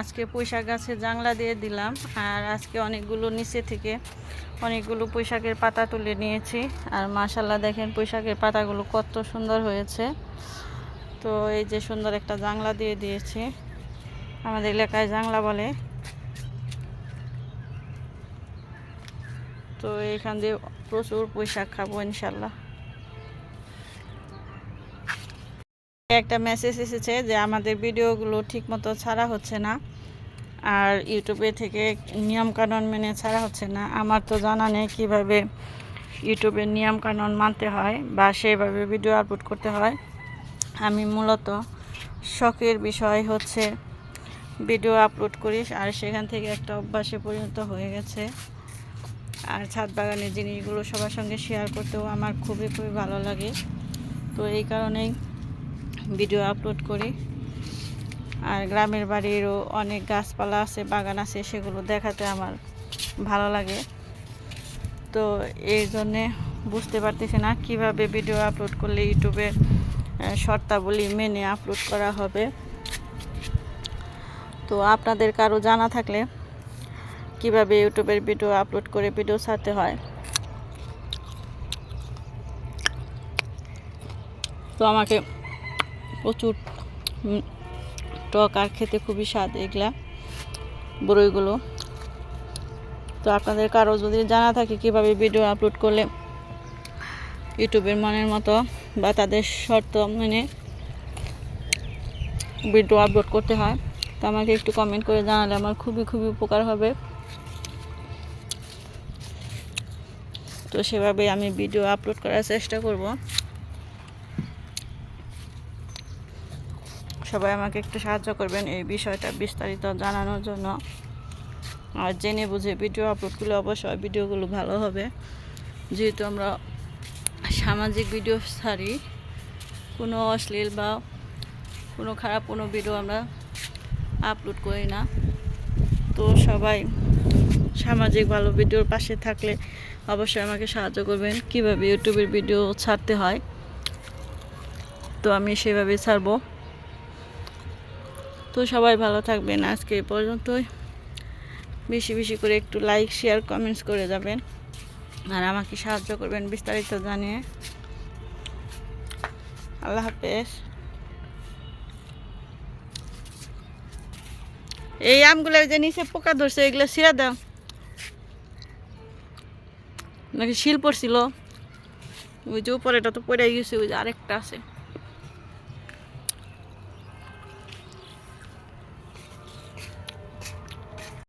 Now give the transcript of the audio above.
আজকে পুঁইশাক গাছে জাংলা দিয়ে দিলাম, আর আজকে অনেকগুলো নিচে থেকে অনেকগুলো পুঁইশাকের পাতা তুলে নিয়েছি। আর মাশাআল্লাহ দেখেন পুঁইশাকের পাতাগুলো কত সুন্দর হয়েছে। তো এই যে সুন্দর একটা জাংলা দিয়ে দিয়েছি, আমাদের এলাকায় জাংলা বলে। তো এখান দিয়ে প্রচুর পুঁইশাক খাবো ইনশাল্লাহ। একটা মেসেজ এসেছে যে আমাদের ভিডিওগুলো ঠিকমতো ছাড়া হচ্ছে না, আর ইউটিউবে থেকে নিয়মকানুন মেনে ছাড়া হচ্ছে না। আমার তো জানা নেই কীভাবে ইউটিউবের নিয়মকানুন মানতে হয় বা সেভাবে ভিডিও আপলোড করতে হয়। আমি মূলত শখের বিষয় হচ্ছে ভিডিও আপলোড করি, আর সেখান থেকে একটা অভ্যাসে পরিণত হয়ে গেছে। আর ছাদ বাগানের জিনিসগুলো সবার সঙ্গে শেয়ার করতেও আমার খুবই ভালো লাগে। তো এই কারণেই ভিডিও আপলোড করি। আর গ্রামের বাড়িরও অনেক গাছপালা আছে, বাগান আছে, সেগুলো দেখাতে আমার ভালো লাগে। তো এই জন্যে বুঝতে পারতেছি না কিভাবে ভিডিও আপলোড করলে ইউটিউবে শর্তাবলী মেনে আপলোড করা হবে। তো আপনাদের কারো জানা থাকলে কিভাবে ইউটিউবের ভিডিও আপলোড করে ভিডিও ছাড়তে হয়, তো আমাকে প্রচুর টক আর খেতে খুবই স্বাদ এগুলা বড়ইগুলো। তো আপনাদের কারো যদি জানা থাকে কিভাবে ভিডিও আপলোড করলে ইউটিউবের মনের মতো বা তাদের শর্ত মেনে ভিডিও আপলোড করতে হয়, তো আমাকে একটু কমেন্ট করে জানালে আমার খুবই উপকার হবে। তো সেভাবে আমি ভিডিও আপলোড করার চেষ্টা করব। সবাই আমাকে একটু সাহায্য করবেন এই বিষয়টা বিস্তারিত জানানোর জন্য। আর জেনে বুঝে ভিডিও আপলোড করলে অবশ্যই ভিডিওগুলো ভালো হবে, যেহেতু আমরা সামাজিক ভিডিও ছাড়ি, কোনো অশ্লীল বা কোনো খারাপ কোনো ভিডিও আমরা আপলোড করি না। তো সবাই সামাজিক ভালো ভিডিওর পাশে থাকলে অবশ্যই আমাকে সাহায্য করবেন কিভাবে ইউটিউবের ভিডিও ছাড়তে হয়, তো আমি সেভাবে ছাড়বো। তো সবাই ভালো থাকবেন, আজকে এই পর্যন্তই। বেশি করে একটু লাইক শেয়ার কমেন্টস করে যাবেন, আর আমাকে সাহায্য করবেন বিস্তারিত জানিয়ে। আল্লাহ হাফেজ। এই আমগুলো যে নিচে পোকা ধরছে এগুলো ছিঁড়া দাও, নাকি শিল পড়ছিল, ওই যে উপরেটা তো পড়ে গেছে, ওই যে আরেকটা আছে।